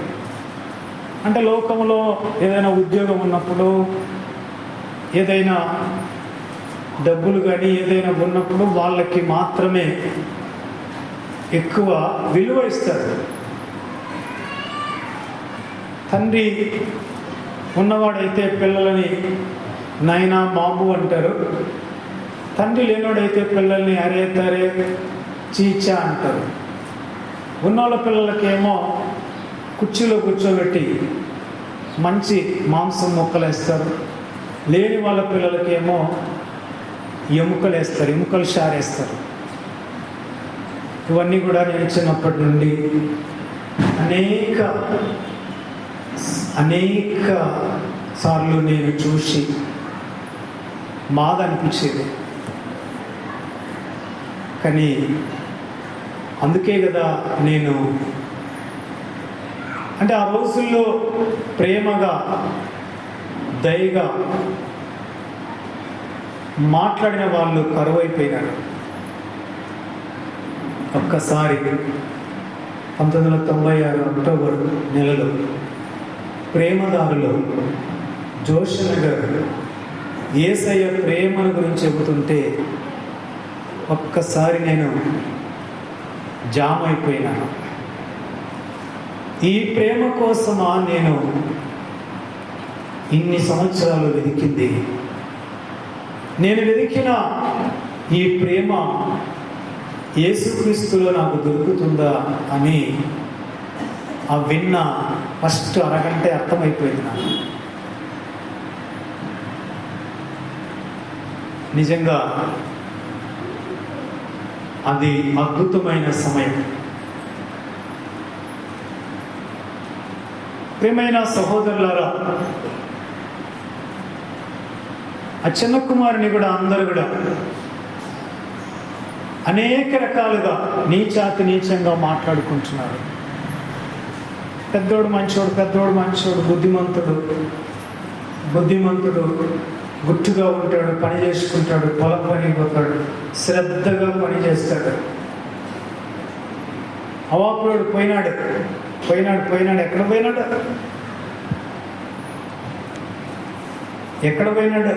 అంటే లోకంలో ఏదైనా ఉద్యోగం ఉన్నప్పుడు, ఏదైనా డబ్బులు కానీ ఏదైనా ఉన్నప్పుడు వాళ్ళకి మాత్రమే ఎక్కువ విలువ ఇస్తారు. తండ్రి ఉన్నవాడైతే పిల్లలని నాయనా బాబు అంటారు. తండ్రి లేనోడైతే పిల్లల్ని అరే తరే చీచా అంటారు. ఉన్నోళ్ళ పిల్లలకేమో కుర్చీలో కూర్చోబెట్టి మంచి మాంసం ముక్కలు వేస్తారు. లేని వాళ్ళ పిల్లలకేమో ఎముకలు వేస్తారు, ఎముకలు షారేస్తారు. ఇవన్నీ కూడా నేను చిన్నప్పటి నుండి అనేక సార్లు నేను చూసి బాధ అనిపించేది. కానీ అందుకే కదా నేను అంటే ఆ రోజుల్లో ప్రేమగా, దయగా మాట్లాడిన వాళ్ళు కరువైపోయినారు. ఒక్కసారి 1996 అక్టోబర్ నెలలో ప్రేమదారులో జోషన్న గారు యేసయ్య ప్రేమను గురించి చెబుతుంటే ఒక్కసారి నేను జామ్ అయిపోయినాను. ఈ ప్రేమ కోసమా నేను ఇన్ని సంవత్సరాలు వెతికింది? నేను వెతికిన ఈ ప్రేమ యేసుక్రీస్తులో నాకు దొరుకుతుందా అని ఆ విన్న ఫస్ట్ అరగంటే అర్థమైపోయింది నాకు. నిజంగా అది అద్భుతమైన సమయం. ప్రియమైన సహోదరులారా, ఆ చిన్న కుమారుని కూడా అందరూ కూడా అనేక రకాలుగా నీచాతి నీచంగా మాట్లాడుకుంటున్నారు. పెద్దోడు మంచోడు, పెద్దోడు మంచోడు, బుద్ధిమంతుడు గుట్టుగా ఉంటాడు, పని చేసుకుంటాడు, పొలం పని పోతాడు, శ్రద్ధగా పని చేస్తాడు. అవాపుడు పోయినాడు. ఎక్కడ పోయినాడు?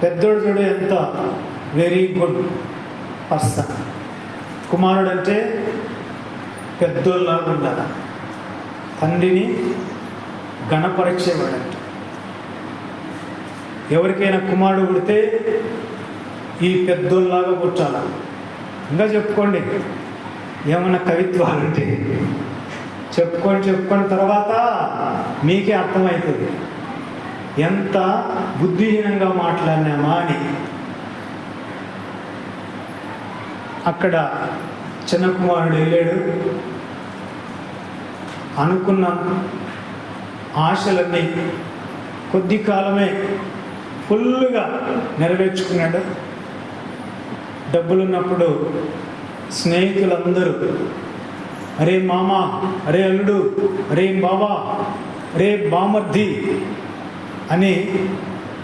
పెద్దోడు చూడు ఎంత వెరీ గుడ్ పర్సన్. కుమారుడు అంటే పెద్దోళ్ళలాగా ఉండాలి, తండ్రిని గణపరిచేవాడంట. ఎవరికైనా కుమారుడు పుడితే ఈ పెద్దోళ్ళలాగా పుట్టాల. ఇంకా చెప్పుకోండి, ఏమన్నా కవిత్వాలు ఉంటే చెప్పుకొని తర్వాత మీకే అర్థమవుతుంది ఎంత బుద్ధిహీనంగా మాట్లాడినామా అని. అక్కడ చిన్న కుమారుడు వెళ్ళాడు. అనుకున్న ఆశలన్నీ కొద్ది కాలమే ఫుల్గా నెరవేర్చుకున్నాడు. డబ్బులున్నప్పుడు స్నేహితులందరూ అరే మామ, అరే అల్లుడు, అరే బాబా, అరే బామర్ది అని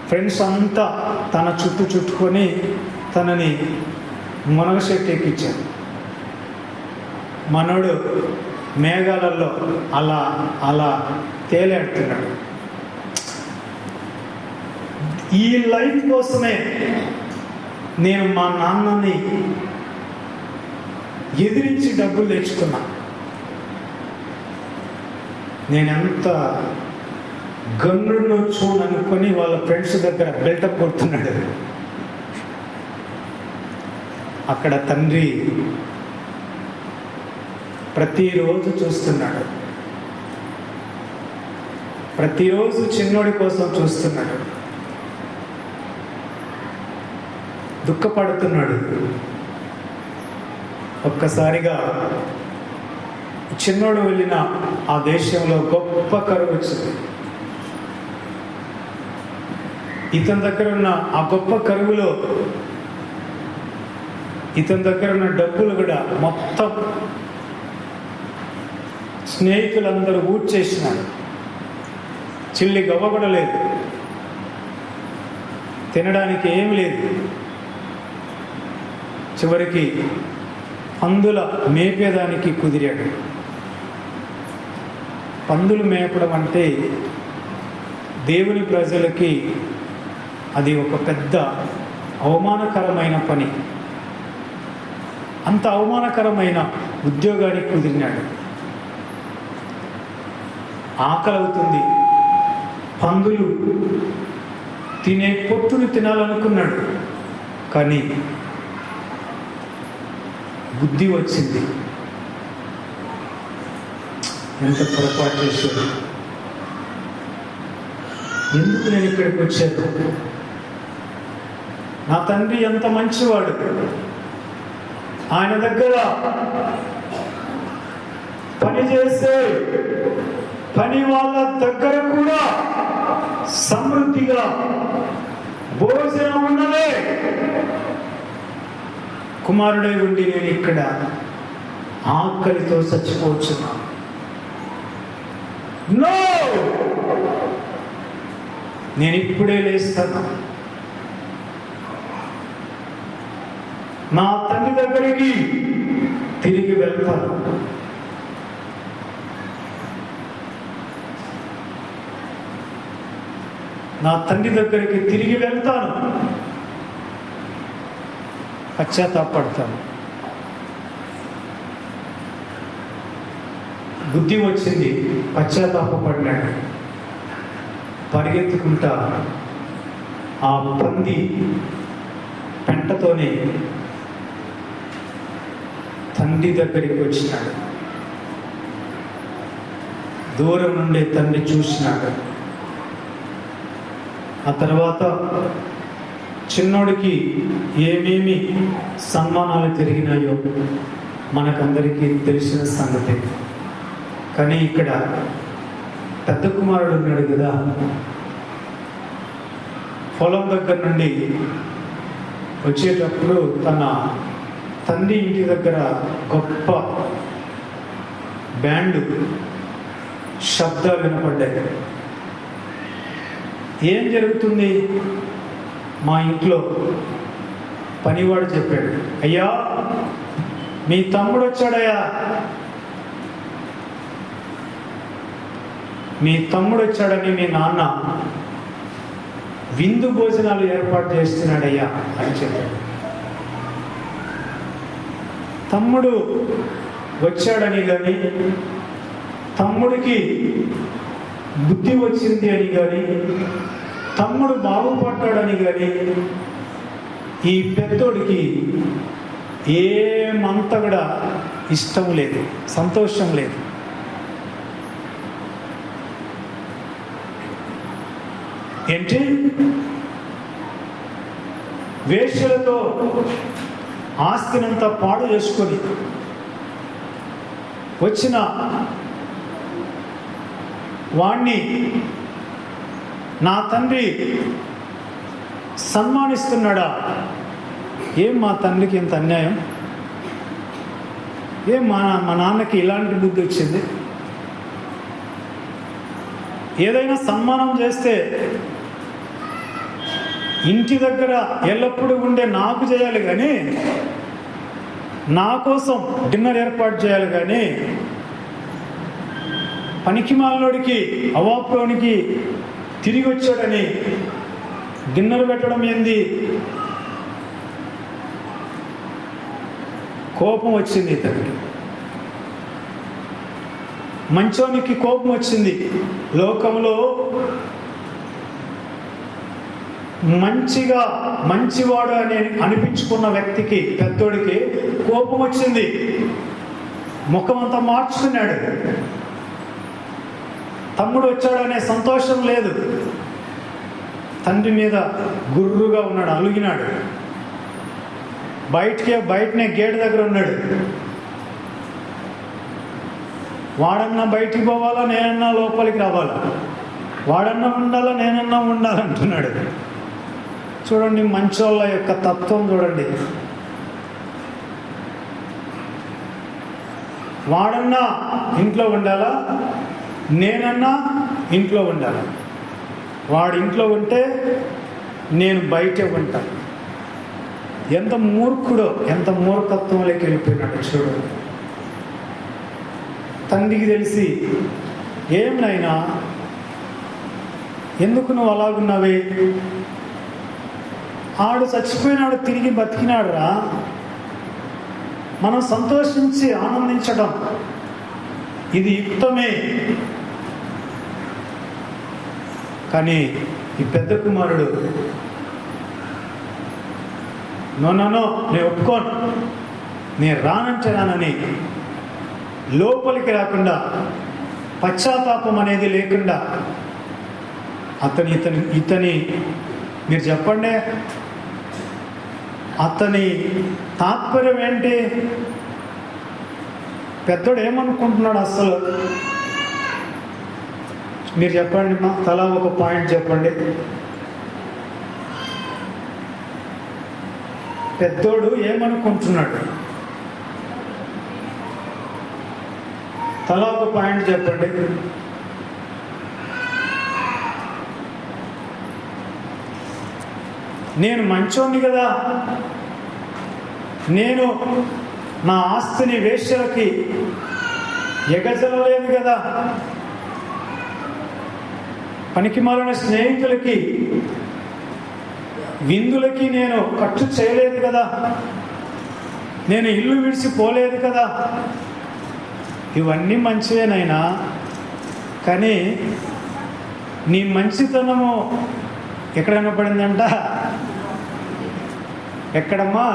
ఫ్రెండ్స్ అంతా తన చుట్టుకొని తనని మునగశెట్టి ఎక్కించాడు. మనోడు మేఘాలలో అలా తేలాడుతున్నాడు. ఈ లైఫ్ కోసమే నేను మా నాన్నని ఎదిరించి డబ్బులు తెచ్చుకున్నా. నేనెంత గన్నును చూడనుకొని వాళ్ళ ఫ్రెండ్స్ దగ్గర బెల్టప్ కొడుతున్నాడు. అక్కడ తండ్రి ప్రతిరోజు చూస్తున్నాడు, ప్రతిరోజు చిన్నోడి కోసం చూస్తున్నాడు, దుఃఖపడుతున్నాడు. ఒక్కసారిగా చిన్నోడు వెళ్ళిన ఆ దేశంలో గొప్ప కరువు వచ్చింది. ఇతని దగ్గర ఉన్న ఆ గొప్ప కరువులో ఇతని దగ్గర ఉన్న డబ్బులు కూడా మొత్తం స్నేహితులందరూ ఊడ్చేసినారు. చిల్లి గవ్వ కూడా లేదు, తినడానికి ఏం లేదు. చివరికి పందుల మేపేదానికి కుదిరాడు. పందులు మేపడం అంటే దేవుని ప్రజలకి అది ఒక పెద్ద అవమానకరమైన పని. అంత అవమానకరమైన ఉద్యోగానికి కుదిరినాడు. ఆకలి అవుతుంది, పందులు తినే పొట్టును తినాలనుకున్నాడు. కానీ బుద్ధి వచ్చింది, ఎంత పొరపాటు చేశాడు. ఎందుకు నేను ఇక్కడికి వచ్చాను? నా తండ్రి ఎంత మంచివాడు. ఆయన దగ్గర పనిచేసే పని వాళ్ళ దగ్గర కూడా సమృద్ధిగా భోజనం ఉన్నదే. కుమారుడై ఉండి నేను ఇక్కడ ఆకలితో చచ్చిపోవచ్చున్నాను. నో, నేను ఇప్పుడే లేస్తాను, నా తండ్రి దగ్గరికి తిరిగి వెళ్తాను. నా తండ్రి దగ్గరికి తిరిగి వెళ్తాను, పశ్చాత్తాపడతాను. బుద్ధి వచ్చింది, పశ్చాత్తాపడినాడు. పరిగెత్తుకుంటా ఆ పంది పెంటతోనే తండ్రి దగ్గరికి వచ్చినాడు. దూరం నుండి తండ్రి చూసినాడు. ఆ తర్వాత చిన్నోడికి ఏమేమి సన్మానాలు జరిగినాయో మనకందరికీ తెలిసిన సంగతి. కానీ ఇక్కడ పెద్ద కుమారుడు ఉన్నాడు కదా, పొలం దగ్గర నుండి వచ్చేటప్పుడు తన తండ్రి ఇంటి దగ్గర గొప్ప బ్యాండ్ శబ్దాలు వినపడ్డాయి. ఏం జరుగుతుంది? మా ఇంట్లో పనివాడు చెప్పాడు, అయ్యా మీ తమ్ముడు వచ్చాడయ్యా, మీ తమ్ముడు వచ్చాడని మీ నాన్న విందు భోజనాలు ఏర్పాటు చేస్తున్నాడయ్యా అని చెప్పాడు. తమ్ముడు వచ్చాడని కానీ, తమ్ముడికి బుద్ధి వచ్చింది అని కానీ, తమ్ముడు బాగుపడ్డాడని కానీ ఈ పెద్దోడికి ఏమంత కూడా ఇష్టం లేదు, సంతోషం లేదు. ఏంటి? వేశ్యలతో ఆస్తినంతా పాడు చేసుకొని వచ్చిన వాణ్ణి నా తండ్రి సన్మానిస్తున్నాడా? ఏం మా తండ్రికి ఎంత అన్యాయం! ఏం మా నాన్నకి ఇలాంటి బుద్ధి వచ్చింది? ఏదైనా సన్మానం చేస్తే ఇంటి దగ్గర ఎల్లప్పుడూ ఉండే నాకు చేయాలి కానీ, నా కోసం డిన్నర్ ఏర్పాటు చేయాలి కానీ, పనికిమాలినోడికి అవాప్రోనికి తిరిగి వచ్చాడని డిన్నర్ పెట్టడం ఏంది? కోపం వచ్చింది ఇతనికి. మంచోనికి కోపం వచ్చింది. లోకంలో మంచిగా మంచివాడు అని అనిపించుకున్న వ్యక్తికి, పెద్దోడికి కోపం వచ్చింది. ముఖం అంతా మార్చుకున్నాడు. తమ్ముడు వచ్చాడనే సంతోషం లేదు. తండ్రి మీద గుర్రుగా ఉన్నాడు, అలుగినాడు. బయటనే గేట్ దగ్గర ఉన్నాడు. వాడన్నా బయటికి పోవాలా, నేనన్నా లోపలికి రావాలా, వాడన్నా ఉండాలా, నేనన్నా ఉండాలంటున్నాడు. చూడండి మంచోళ్ళ యొక్క తత్వం చూడండి. వాడన్నా ఇంట్లో ఉండాలా, నేనన్నా ఇంట్లో ఉండాలి. వాడు ఇంట్లో ఉంటే నేను బయటే ఉంటాను. ఎంత మూర్ఖుడో, ఎంత మూర్ఖత్వంలోకి వెళ్ళిపోయినాడు చూడండి. తండ్రికి తెలిసి, ఏం నాయనా ఎందుకు నువ్వు అలాగున్నావే? ఆడు చచ్చిపోయినాడు, తిరిగి బతికినాడు రా. మనం సంతోషించి ఆనందించడం ఇది యుక్తమే. కానీ ఈ పెద్ద కుమారుడు నో నేను ఒప్పుకోను, నేను రానంటే రానని లోపలికి రాకుండా, పశ్చాత్తాపం అనేది లేకుండా ఇతని మీరు చెప్పండి, అతని తాత్పర్యం ఏంటి? పెద్దోడు ఏమనుకుంటున్నాడు అసలు? మీరు చెప్పండి, మా తలా ఒక పాయింట్ చెప్పండి. పెద్దోడు ఏమనుకుంటున్నాడు? తలా ఒక పాయింట్ చెప్పండి. నేను మంచోడిని కదా, నేను నా ఆస్తిని వేశ్యలకి ఎగజలలేదు కదా, పనికిమాలిన స్నేహితులకి విందులకి నేను ఖర్చు చేయలేదు కదా, నేను ఇల్లు విడిచిపోలేదు కదా. ఇవన్నీ మంచివేనైనా, కానీ నీ మంచితనము ఎక్కడైనా పడిందంట? ఎక్కడమ్మా?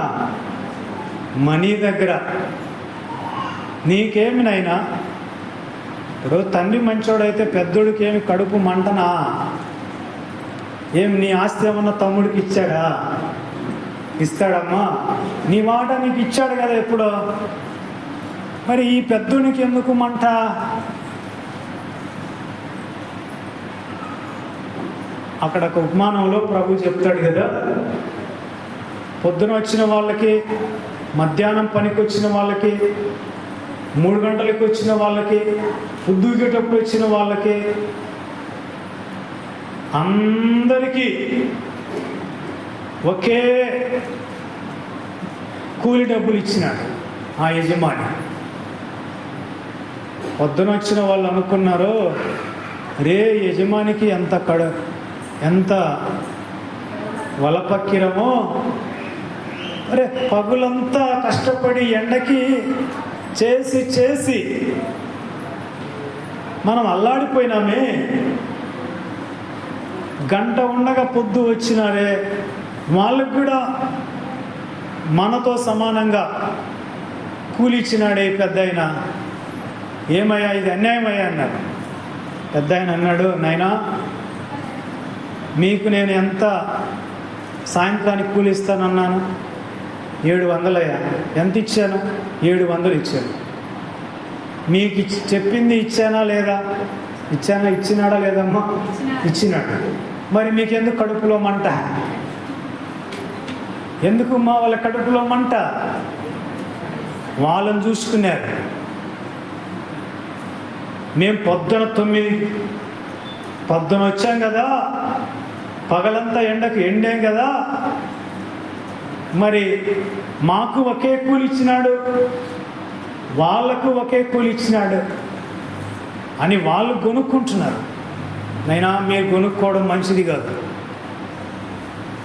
మనీ దగ్గర. నీకేమి నైనా, ఇప్పుడు తండ్రి మంచోడైతే పెద్దోడికి ఏమి కడుపు మంటనా? ఏం నీ ఆస్తి ఏమన్నా తమ్ముడికి ఇచ్చాడా? ఇస్తాడమ్మా? నీ మాట నీకు ఇచ్చాడు కదా ఎప్పుడో. మరి ఈ పెద్దోనికి ఎందుకు మంట? అక్కడ ఒక ఉపమానంలో ప్రభు చెప్తాడు కదా, పొద్దున వచ్చిన వాళ్ళకి, మధ్యాహ్నం పనికి వచ్చిన వాళ్ళకి, 3 గంటలకు వచ్చిన వాళ్ళకి, పొద్దుగేటప్పుడు వచ్చిన వాళ్ళకి, అందరికీ ఒకే కూలి డబ్బులు ఇచ్చినాడు ఆ యజమాని. పొద్దున వచ్చిన వాళ్ళు అనుకున్నారు, రే యజమానికి ఎంత వలపక్కిరమో, అరే పగులంతా కష్టపడి ఎండకి చేసి మనం అల్లాడిపోయినామే, గంట ఉండగా పొద్దు వచ్చినారే, వాళ్ళకు కూడా మనతో సమానంగా కూలి ఇచ్చినాడే పెద్ద ఆయన. ఏమయ్యా ఇది అన్యాయమయ్యా అన్నాడు. పెద్ద ఆయన అన్నాడు, నాయనా మీకు నేను ఎంత సాయంత్రానికి కూలి ఇస్తానన్నాను? 700 అయ్యా. ఎంత ఇచ్చాను? 700 ఇచ్చాను. మీకు చెప్పింది ఇచ్చానా లేదా? ఇచ్చినాడా లేదమ్మా? ఇచ్చినాడు. మరి మీకెందుకు కడుపులో మంట? ఎందుకు మా వాళ్ళ కడుపులో మంట? వాళ్ళని చూసుకున్నారు. మేము పొద్దున వచ్చాం కదా, పగలంతా ఎండకు ఎండాం కదా, మరి మాకు ఒకే కూలి ఇచ్చినాడు, వాళ్లకు ఒకే కూలి ఇచ్చినాడు అని వాళ్ళు కొనుక్కుంటున్నారు. నైనా మీరు కొనుక్కోవడం మంచిది కాదు.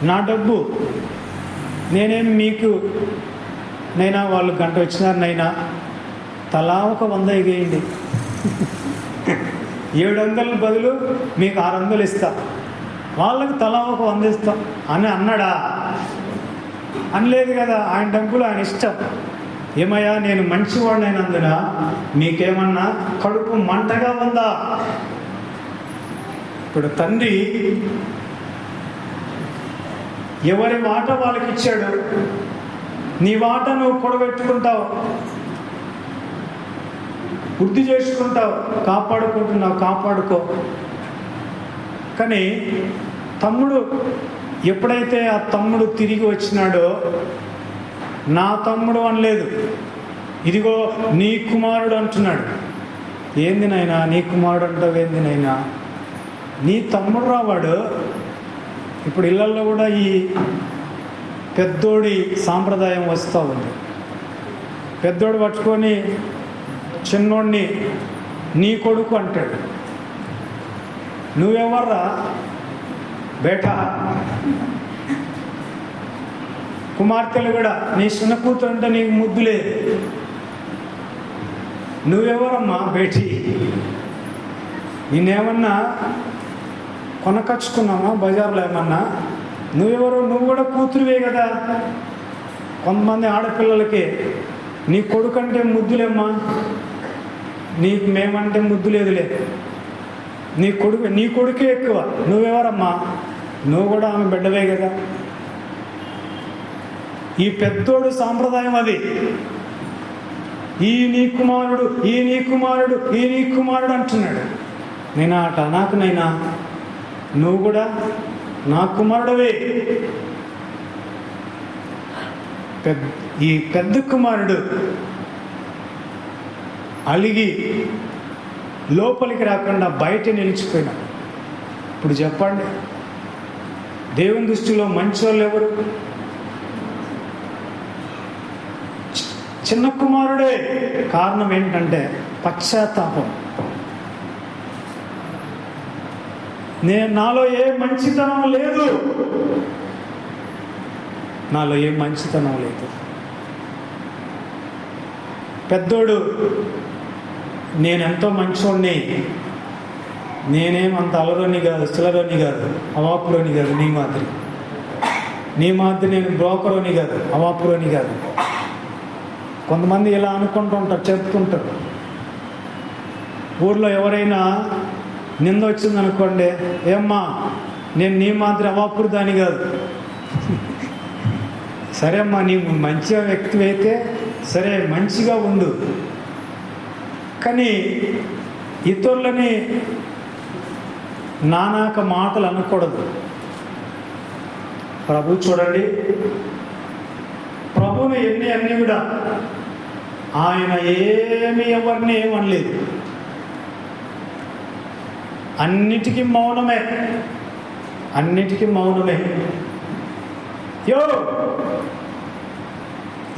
నా డబ్బు నేనేం మీకు, నైనా వాళ్ళు గంట వచ్చినారు, నైనా తలా ఒక 100 ఎగేయండి, 700 బదులు మీకు 600 ఇస్తా, వాళ్ళకి తలా ఒక 100 ఇస్తాం అని అన్నాడా? అనలేదు కదా. ఆయన డబ్బులు ఆయన ఇష్టం. ఏమయ్యా నేను మంచివాడినైనందున మీకేమన్నా కడుపు మంటగా ఉందా? ఇప్పుడు తండ్రి ఎవరి మాట వాళ్ళకి ఇచ్చాడు. నీ మాట నువ్వు పొడబెట్టుకుంటావు, వృద్ధి చేసుకుంటావు, కాపాడుకుంటున్నావు, కాపాడుకో. కానీ తమ్ముడు ఎప్పుడైతే ఆ తమ్ముడు తిరిగి వచ్చినాడో, నా తమ్ముడు అనలేదు, ఇదిగో నీ కుమారుడు అంటున్నాడు. ఏంది నాయనా నీ కుమారుడు అంటావు? ఏంది నాయనా, నీ తమ్ముడు రావాడు. ఇప్పుడు ఇళ్లలో కూడా ఈ పెద్దోడి సాంప్రదాయం వస్తూ ఉంది. పెద్దోడు పట్టుకొని చిన్నోడిని నీ కొడుకు అంటాడు. నువ్వెవర్రా బేటా? కుమార్తెలు కూడా నీ చిన్న కూతురు అంటే నీకు ముద్దులే, నువ్వెవరమ్మా బేటీ? నేనేమన్నా కొనకచ్చుకున్నామా బజార్లో ఏమన్నా? నువ్వెవరు? నువ్వు కూడా కూతురువే కదా. కొంతమంది ఆడపిల్లలకి నీ కొడుకు అంటే ముద్దులేమ్మా, నీకు మేమంటే ముద్దు లేదులే, నీ కొడుకే ఎక్కువ. నువ్వెవరమ్మా? నువ్వు కూడా ఆమె బిడ్డవే కదా. ఈ పెద్దోడు సాంప్రదాయం అది. ఈ నీ కుమారుడు, ఈ నీ కుమారుడు, ఈ నీ కుమారుడు అంటున్నాడు. నేను ఆట నాకు నైనా నువ్వు కూడా నా కుమారుడవే. ఈ పెద్ద కుమారుడు అలిగి లోపలికి రాకుండా బయట నిలిచిపోయినాడు. ఇప్పుడు చెప్పండి, దేవుని దృష్టిలో మంచోళ్ళు ఎవరు? చిన్న కుమారుడే. కారణం ఏంటంటే పశ్చాత్తాపం. నాలో ఏ మంచితనం లేదు, నాలో ఏ మంచితనం లేదు. పెద్దోడు, నేనెంతో మంచోడిని, నేనేమంత అలరోని కాదు, చిల్లరోని కాదు, అవాపురోని కాదు, నీ మాదిరి నేను బ్రోకరోని కాదు, అవాపురోని కాదు. కొంతమంది ఇలా అనుకుంటూ ఉంటారు, చెప్తుంటారు. ఊర్లో ఎవరైనా నింద వచ్చిందనుకోండి, ఏమ్మా నేను నీ మాదిరి అవాపురు దాని కాదు. సరే అమ్మా, నీవు మంచిగా వ్యక్తి అయితే సరే, మంచిగా ఉండు, కానీ ఇతరులని నానాక మాటలు అనకూడదు. ప్రభు చూడండి, ప్రభువుని అన్నీ కూడా ఆయన ఎవరిని ఏమనలేదు. అన్నిటికీ మౌనమే.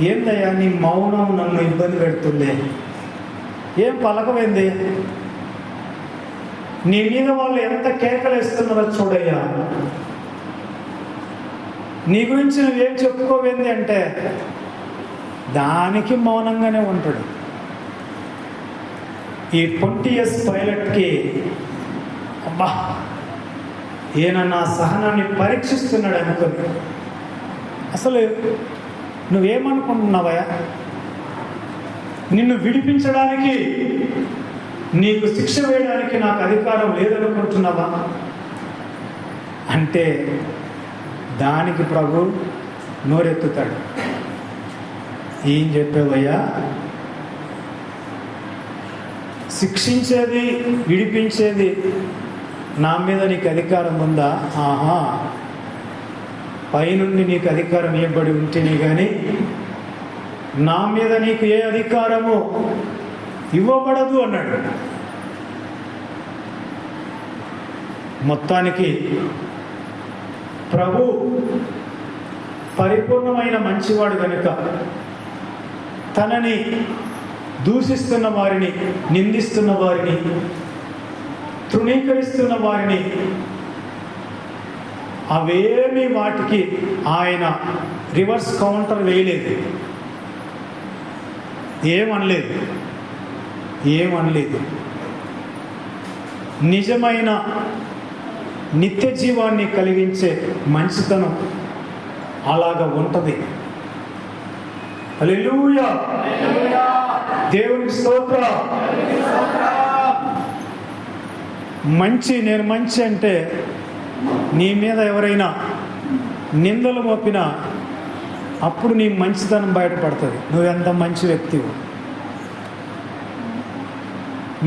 ఏందయ్యా నీ మౌనం నన్ను ఇబ్బంది పెడుతుంది, ఏం పలకమైంది? నీ మీద వాళ్ళు ఎంత కేకలేస్తున్నారో చూడయ్యా, నీ గురించి నువ్వేం చెప్పుకోవేంది అంటే దానికి మౌనంగానే ఉంటాడు. ఈ పొంటియస్ పైలట్కి అబ్బా ఈయన నా సహనాన్ని పరీక్షిస్తున్నాడు అనుకుని, అసలు నువ్వేమనుకుంటున్నావయ్యా? నిన్ను విడిపించడానికి, నీకు శిక్ష వేయడానికి నాకు అధికారం లేదనుకుంటున్నావా అంటే దానికి ప్రభు నోరెత్తుతాడు. ఏం చెప్పావయ్యా? శిక్షించేది, విడిపించేది నా మీద నీకు అధికారం ఉందా? ఆహా, పైనుండి నీకు అధికారం ఇవ్వబడి ఉంటేనే కానీ నా మీద నీకు ఏ అధికారము ఇవ్వబడదు అన్నాడు. మొత్తానికి ప్రభు పరిపూర్ణమైన మంచివాడు కనుక తనని దూషిస్తున్న వారిని, నిందిస్తున్న వారిని, తృణీకరిస్తున్న వారిని అవేమీ వాటికి ఆయన రివర్స్ కౌంటర్ వేయలేదు, ఏమనలేదు. నిజమైన నిత్య జీవాన్ని కలిగించే మంచితనం అలాగా ఉంటుంది. హల్లెలూయా, దేవునికి స్తోత్రం. నేను మంచి అంటే నీ మీద ఎవరైనా నిందలు మోపినా అప్పుడు నీ మంచితనం బయటపడుతుంది, నువ్వెంత మంచి వ్యక్తివు.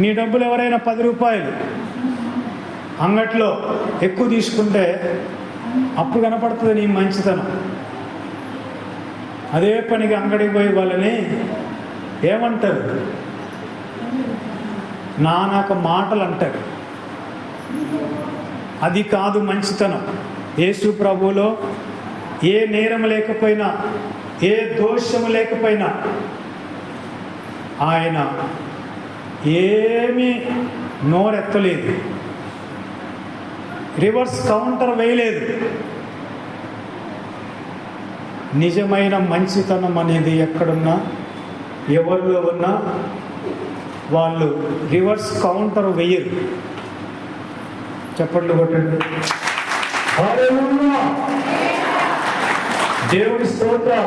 నీ డబ్బులు ఎవరైనా 10 రూపాయలు అంగట్లో ఎక్కువ తీసుకుంటే అప్పుడు కనపడుతుంది నీ మంచితనం. అదే పనికి అంగడికి పోయి వాళ్ళని ఏమంటారు? నానాక మాటలు అంటారు. అది కాదు మంచితనం. యేసు ప్రభువులో ఏ నేరం లేకపోయినా, ఏ దోషము లేకపోయినా ఆయన ఏమీ నోరెత్తలేదు, రివర్స్ కౌంటర్ వేయలేదు. నిజమైన మంచితనం అనేది ఎక్కడున్నా, ఎవరిలో ఉన్నా వాళ్ళు రివర్స్ కౌంటర్ వేయరు. చప్పట్లు కొట్టండి. దేవుడి స్తోత్రం.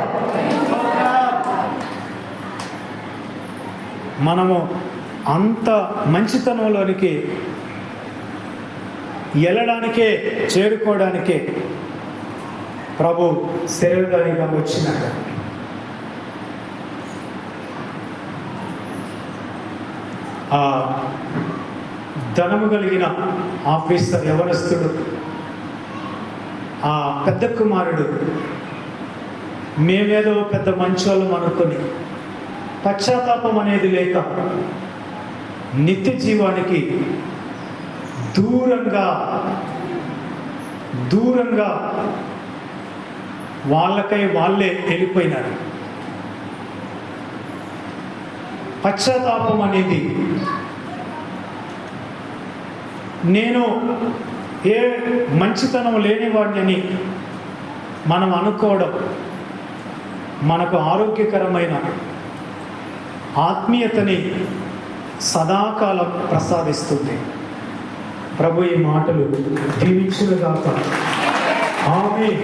మనము అంత మంచితనంలోనికి వెళ్ళడానికే, చేరుకోవడానికే ప్రభు శరీరధారిగా వచ్చినాడు. ఆ ధనము కలిగిన ఆఫీసర్ యవనస్తుడు, ఆ పెద్ద కుమారుడు మేమేదో పెద్ద మంచోళ్ళం అనుకొని పశ్చాత్తాపం అనేది లేక నిత్య జీవానికి దూరంగా వాళ్ళకై వాళ్ళే వెళ్ళిపోయినారు. పశ్చాత్తాపం అనేది నేను ఏ మంచితనం లేనివాడిని అని మనం అనుకోవడం మనకు ఆరోగ్యకరమైన ఆత్మీయతని సదాకాలం ప్రసాదిస్తుంది. ప్రభు ఈ మాటలు దీవించుగాక. ఆమేన్.